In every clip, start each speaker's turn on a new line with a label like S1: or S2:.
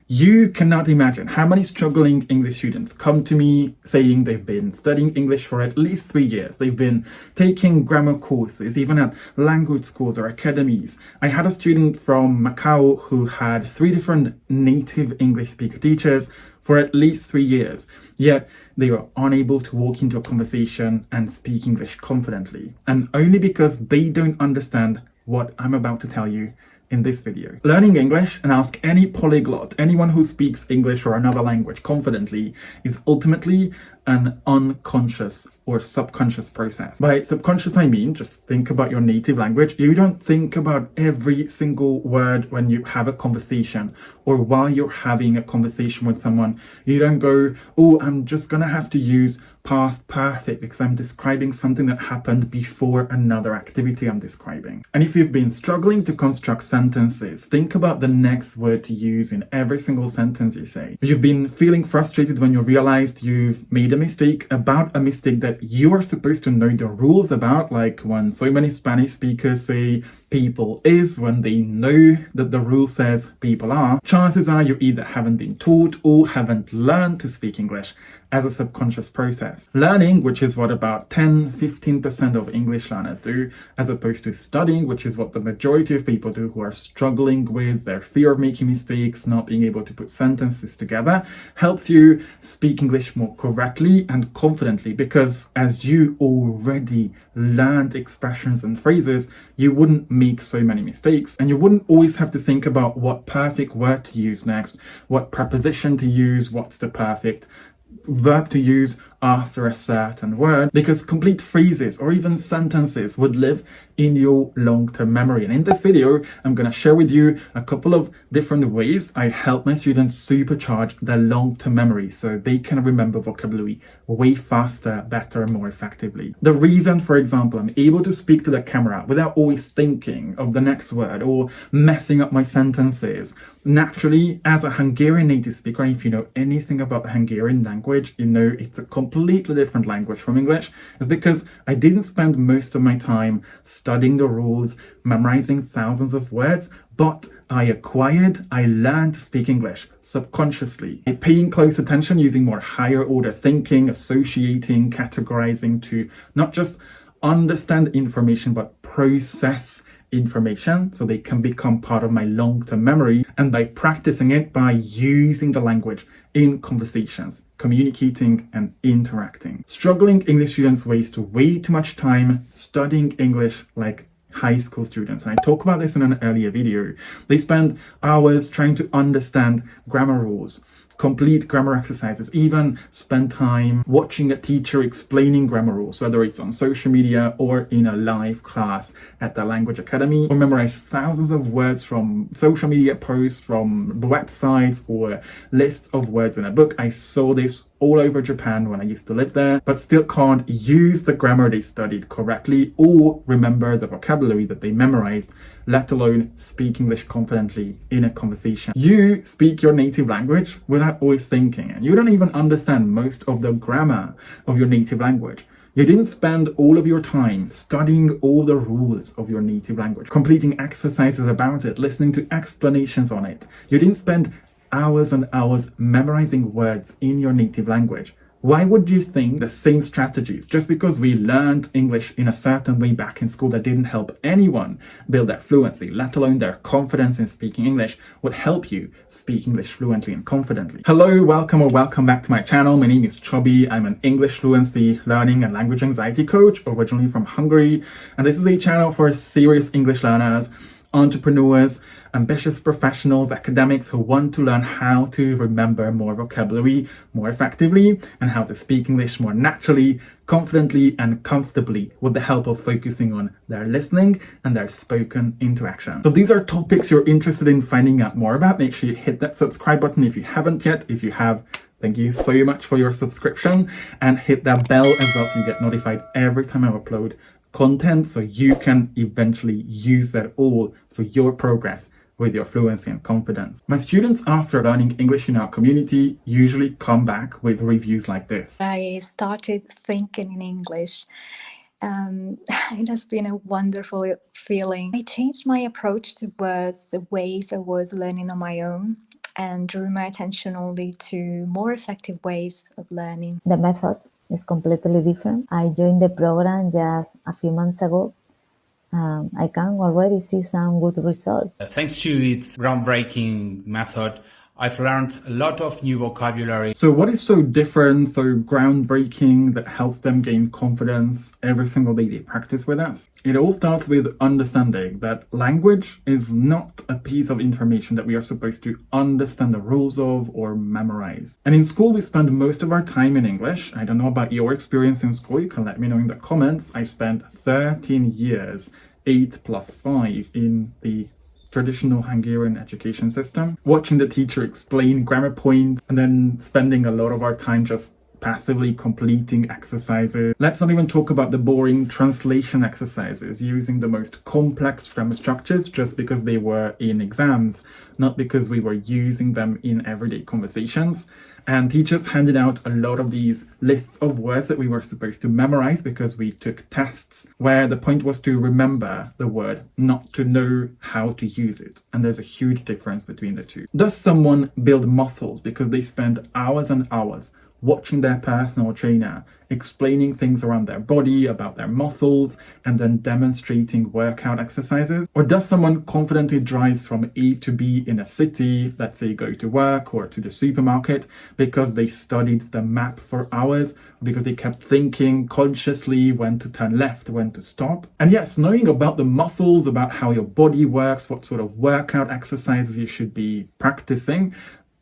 S1: You cannot imagine how many struggling English students come to me saying they've been studying English for at least 3 years. They've been taking grammar courses, even at language schools or academies. I had a student from Macau who had 3 different native English speaker teachers for at least 3 years, yet they were unable to walk into a conversation and speak English confidently, and only because they don't understand what I'm about to tell you in this video. Learning English, and ask any polyglot, anyone who speaks English or another language confidently, is ultimately an unconscious or subconscious process. By subconscious, I mean just think about your native language. You don't think about every single word when you have a conversation or while you're having a conversation with someone. You don't go, oh, I'm just gonna have to use past perfect because I'm describing something that happened before another activity I'm describing. And if you've been struggling to construct sentences, think about the next word to use in every single sentence you say. If you've been feeling frustrated when you realized you've made a mistake about a mistake that you are supposed to know the rules about, like when so many Spanish speakers say people is when they know that the rule says people are, chances are you either haven't been taught or haven't learned to speak English as a subconscious process. Learning, which is what about 10-15% of English learners do, as opposed to studying, which is what the majority of people do who are struggling with their fear of making mistakes, not being able to put sentences together, helps you speak English more correctly and confidently, because as you already learned expressions and phrases, you wouldn't make so many mistakes, and you wouldn't always have to think about what perfect word to use next, what preposition to use, what's the perfect verb to use after a certain word, because complete phrases or even sentences would live in your long-term memory. And in this video, I'm going to share with you a couple of different ways I help my students supercharge their long-term memory so they can remember vocabulary way faster, better, and more effectively. The reason, for example, I'm able to speak to the camera without always thinking of the next word or messing up my sentences naturally as a Hungarian native speaker, and if you know anything about the Hungarian language, you know it's a completely different language from English, is because I didn't spend most of my time studying the rules, memorizing thousands of words, but I learned to speak English subconsciously, paying close attention, using more higher order thinking, associating, categorizing to not just understand information, but process information so they can become part of my long-term memory, and by practicing it by using the language in conversations, communicating and interacting. Struggling English students waste way too much time studying English like high school students, and I talk about this in an earlier video. They spend hours trying to understand grammar rules, complete grammar exercises, even spend time watching a teacher explaining grammar rules, whether it's on social media or in a live class at the language academy, or memorize thousands of words from social media posts, from websites, or lists of words in a book. I saw this all over Japan when I used to live there, but still can't use the grammar they studied correctly or remember the vocabulary that they memorized, let alone speak English confidently in a conversation. You speak your native language without always thinking, and you don't even understand most of the grammar of your native language. You didn't spend all of your time studying all the rules of your native language, completing exercises about it, listening to explanations on it. You didn't spend hours and hours memorizing words in your native language. Why would you think the same strategies, just because we learned English in a certain way back in school that didn't help anyone build their fluency, let alone their confidence in speaking English, would help you speak English fluently and confidently? Hello, welcome or welcome back to my channel. My name is Chubby. I'm an English fluency learning and language anxiety coach, originally from Hungary. And this is a channel for serious English learners, entrepreneurs, ambitious professionals, academics who want to learn how to remember more vocabulary more effectively and how to speak English more naturally, confidently, and comfortably with the help of focusing on their listening and their spoken interaction. So these are topics you're interested in finding out more about. Make sure you hit that subscribe button if you haven't yet. If you have, thank you so much for your subscription, and hit that bell as well so you get notified every time I upload content, so you can eventually use that all for your progress with your fluency and confidence. My students, after learning English in our community, usually come back with reviews like this.
S2: I started thinking in English. It has been a wonderful feeling. I changed my approach to words, the ways I was learning on my own. and drew my attention only to more effective ways of learning.
S3: The method is completely different. I joined the program just a few months ago. I can already see some good results.
S4: Thanks to its groundbreaking method, I've learned a lot of new vocabulary.
S1: So what is so different, so groundbreaking that helps them gain confidence every single day they practice with us? It all starts with understanding that language is not a piece of information that we are supposed to understand the rules of or memorize. And in school, we spend most of our time in English. I don't know about your experience in school. You can let me know in the comments. I spent 13 years, 8 plus 5 in the traditional Hungarian education system, watching the teacher explain grammar points and then spending a lot of our time just passively completing exercises. Let's not even talk about the boring translation exercises using the most complex grammar structures just because they were in exams, not because we were using them in everyday conversations. And teachers handed out a lot of these lists of words that we were supposed to memorize because we took tests where the point was to remember the word, not to know how to use it. And there's a huge difference between the two. Does someone build muscles because they spend hours and hours watching their personal trainer explaining things around their body, about their muscles, and then demonstrating workout exercises? Or does someone confidently drive from A to B in a city, let's say go to work or to the supermarket, because they studied the map for hours, because they kept thinking consciously when to turn left, when to stop? And yes, knowing about the muscles, about how your body works, what sort of workout exercises you should be practicing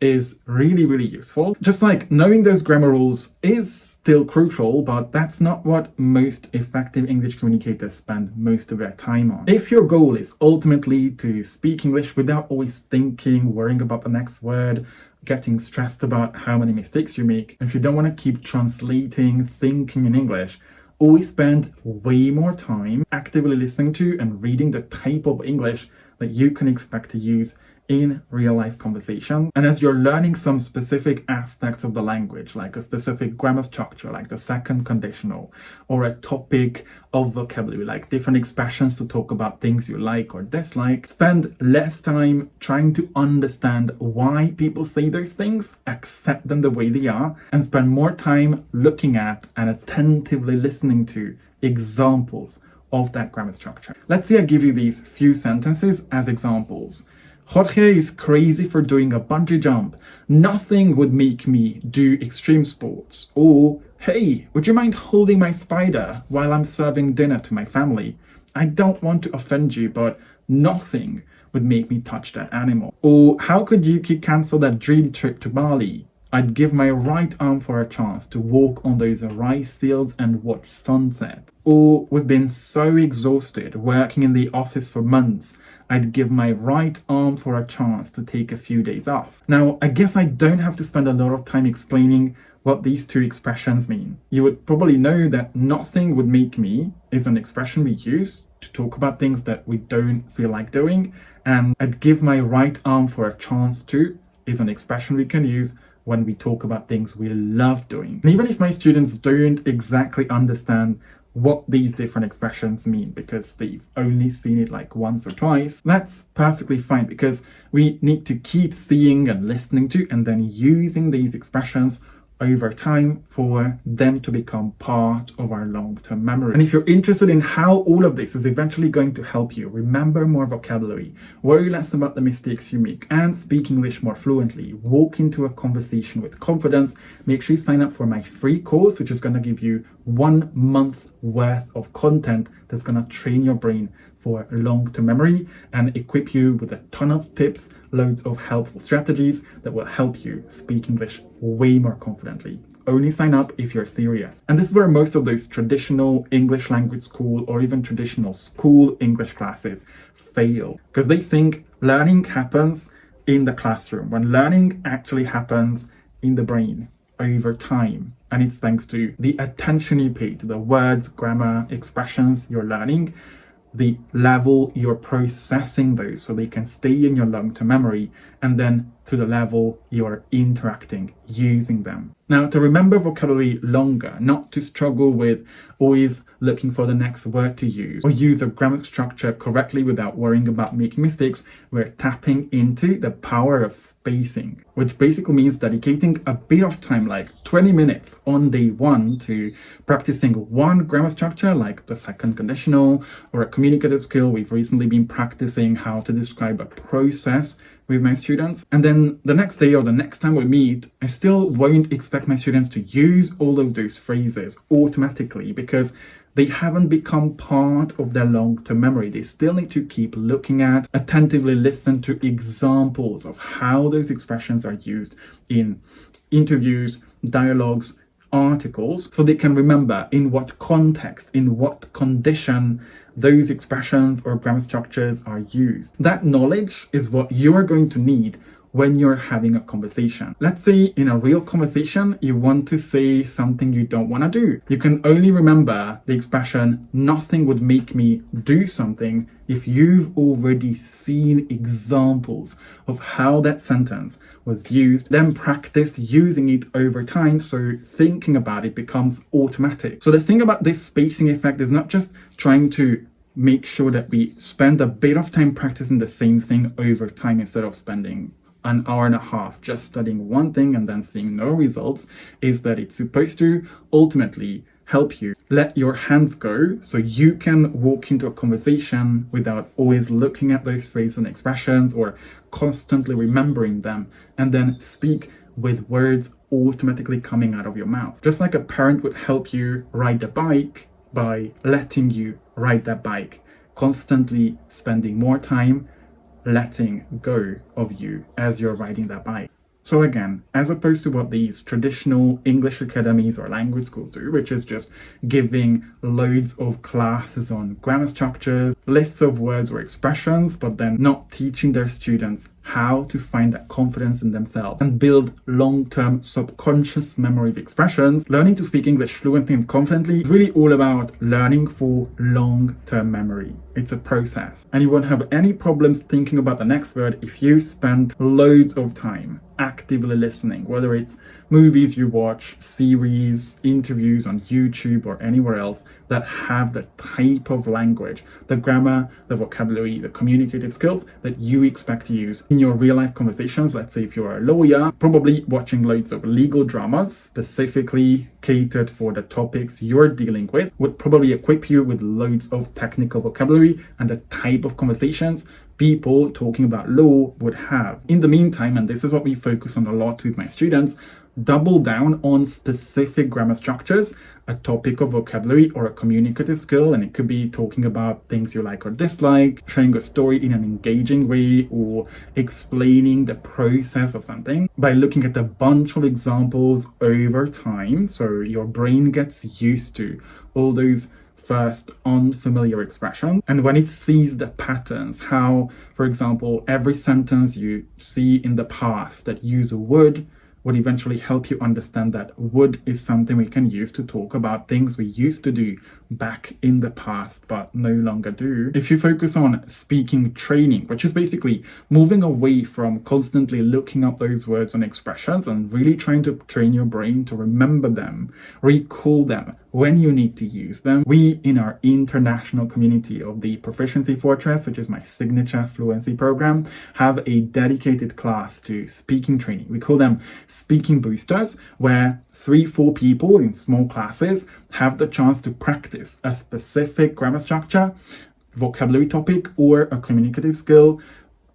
S1: is really, really useful. Just like knowing those grammar rules is still crucial, but that's not what most effective English communicators spend most of their time on. If your goal is ultimately to speak English without always thinking, worrying about the next word, getting stressed about how many mistakes you make, if you don't want to keep translating, thinking in English, always spend way more time actively listening to and reading the type of English that you can expect to use in real life conversation. And as you're learning some specific aspects of the language, like a specific grammar structure, like the second conditional, or a topic of vocabulary, like different expressions to talk about things you like or dislike, spend less time trying to understand why people say those things, accept them the way they are, and spend more time looking at and attentively listening to examples of that grammar structure. Let's say I give you these few sentences as examples. Jorge is crazy for doing a bungee jump. Nothing would make me do extreme sports. Or, hey, would you mind holding my spider while I'm serving dinner to my family? I don't want to offend you, but nothing would make me touch that animal. Or, how could Yuki cancel that dream trip to Bali? I'd give my right arm for a chance to walk on those rice fields and watch sunset. Or, we've been so exhausted working in the office for months, I'd give my right arm for a chance to take a few days off. Now, I guess I don't have to spend a lot of time explaining what these two expressions mean. You would probably know that nothing would make me is an expression we use to talk about things that we don't feel like doing, and I'd give my right arm for a chance to is an expression we can use when we talk about things we love doing. And even if my students don't exactly understand what these different expressions mean because they've only seen it like once or twice, that's perfectly fine, because we need to keep seeing and listening to and then using these expressions over time for them to become part of our long-term memory. And if you're interested in how all of this is eventually going to help you remember more vocabulary, worry less about the mistakes you make, and speak English more fluently, walk into a conversation with confidence, make sure you sign up for my free course, which is going to give you 1 month worth of content that's going to train your brain for long-term memory and equip you with a ton of tips, loads of helpful strategies that will help you speak English way more confidently. Only sign up if you're serious. And this is where most of those traditional English language school or even traditional school English classes fail, because they think learning happens in the classroom when learning actually happens in the brain over time. And it's thanks to the attention you pay to the words, grammar, expressions you're learning, the level you're processing those so they can stay in your long-term memory, and then to the level you're interacting using them. Now, to remember vocabulary longer, not to struggle with always looking for the next word to use or use a grammar structure correctly without worrying about making mistakes, we're tapping into the power of spacing, which basically means dedicating a bit of time, like 20 minutes on day one, to practicing one grammar structure, like the second conditional, or a communicative skill. We've recently been practicing how to describe a process with my students. And then the next day or the next time we meet, I still won't expect my students to use all of those phrases automatically because they haven't become part of their long-term memory. They still need to keep looking at, attentively listen to examples of how those expressions are used in interviews, dialogues, articles, so they can remember in what context, in what condition those expressions or grammar structures are used. That knowledge is what you are going to need when you're having a conversation. Let's say in a real conversation, you want to say something you don't want to do. You can only remember the expression, nothing would make me do something, if you've already seen examples of how that sentence was used, then practice using it over time so thinking about it becomes automatic. So the thing about this spacing effect is not just trying to make sure that we spend a bit of time practicing the same thing over time instead of spending an hour and a half just studying one thing and then seeing no results, is that it's supposed to ultimately help you let your hands go so you can walk into a conversation without always looking at those phrases and expressions or constantly remembering them, and then speak with words automatically coming out of your mouth. Just like a parent would help you ride the bike by letting you ride that bike, constantly spending more time letting go of you as you're riding that bike. So again, as opposed to what these traditional English academies or language schools do, which is just giving loads of classes on grammar structures, lists of words or expressions, but then not teaching their students how to find that confidence in themselves and build long-term subconscious memory of expressions, learning to speak English fluently and confidently is really all about learning for long-term memory. It's a process, and you won't have any problems thinking about the next word if you spend loads of time actively listening, whether it's movies you watch, series, interviews on YouTube or anywhere else that have the type of language, the grammar, the vocabulary, the communicative skills that you expect to use in your real life conversations. Let's say if you're a lawyer, probably watching loads of legal dramas specifically catered for the topics you're dealing with would probably equip you with loads of technical vocabulary and the type of conversations people talking about law would have. In the meantime, and this is what we focus on a lot with my students, double down on specific grammar structures, a topic of vocabulary or a communicative skill, and it could be talking about things you like or dislike, sharing a story in an engaging way, or explaining the process of something by looking at a bunch of examples over time so your brain gets used to all those first unfamiliar expression, and when it sees the patterns, how, for example, every sentence you see in the past that use would eventually help you understand that would is something we can use to talk about things we used to do back in the past but no longer do. If you focus on speaking training, which is basically moving away from constantly looking up those words and expressions and really trying to train your brain to remember them, recall them when you need to use them, we in our international community of the Proficiency Fortress, which is my signature fluency program, have a dedicated class to speaking training. We call them speaking boosters, where 3-4 people in small classes have the chance to practice a specific grammar structure, vocabulary topic, or a communicative skill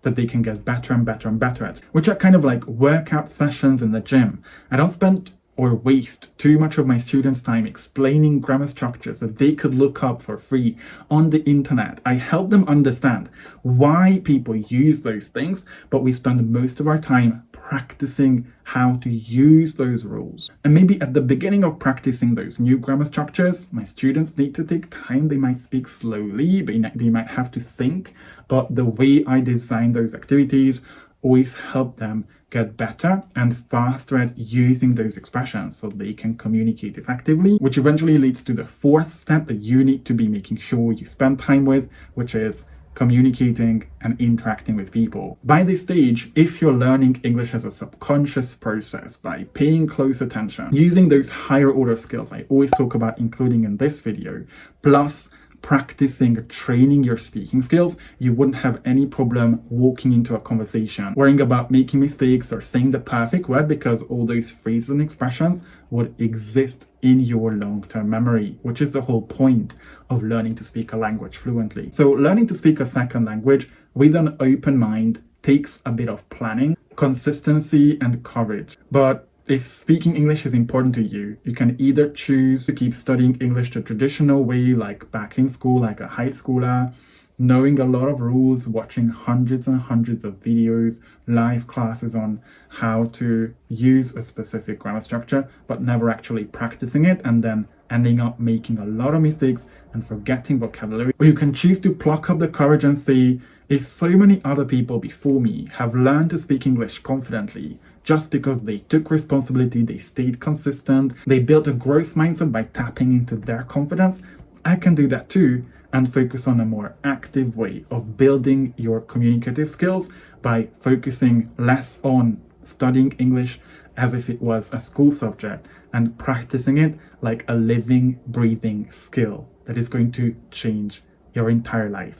S1: that they can get better and better and better at, which are kind of like workout sessions in the gym. I don't spend or waste too much of my students' time explaining grammar structures that they could look up for free on the internet. I help them understand why people use those things, but we spend most of our time practicing how to use those rules. And maybe at the beginning of practicing those new grammar structures, my students need to take time. They might speak slowly, they might have to think, but the way I design those activities always help them get better and faster at using those expressions so they can communicate effectively, which eventually leads to the fourth step that you need to be making sure you spend time with, which is communicating and interacting with people. By this stage, if you're learning English as a subconscious process by paying close attention, using those higher order skills I always talk about including in this video, plus practicing, training your speaking skills, you wouldn't have any problem walking into a conversation, worrying about making mistakes or saying the perfect word, because all those phrases and expressions would exist in your long-term memory, which is the whole point of learning to speak a language fluently. So learning to speak a second language with an open mind takes a bit of planning, consistency, and courage. But if speaking English is important to you, you can either choose to keep studying English the traditional way, like back in school, like a high schooler, knowing a lot of rules, watching hundreds and hundreds of videos, live classes on how to use a specific grammar structure, but never actually practicing it, and then ending up making a lot of mistakes and forgetting vocabulary. Or you can choose to pluck up the courage and say, if so many other people before me have learned to speak English confidently, just because they took responsibility, they stayed consistent, they built a growth mindset by tapping into their confidence, I can do that too, and focus on a more active way of building your communicative skills by focusing less on studying English as if it was a school subject and practicing it like a living, breathing skill that is going to change your entire life.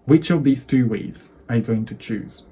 S1: Which of these two ways are you going to choose?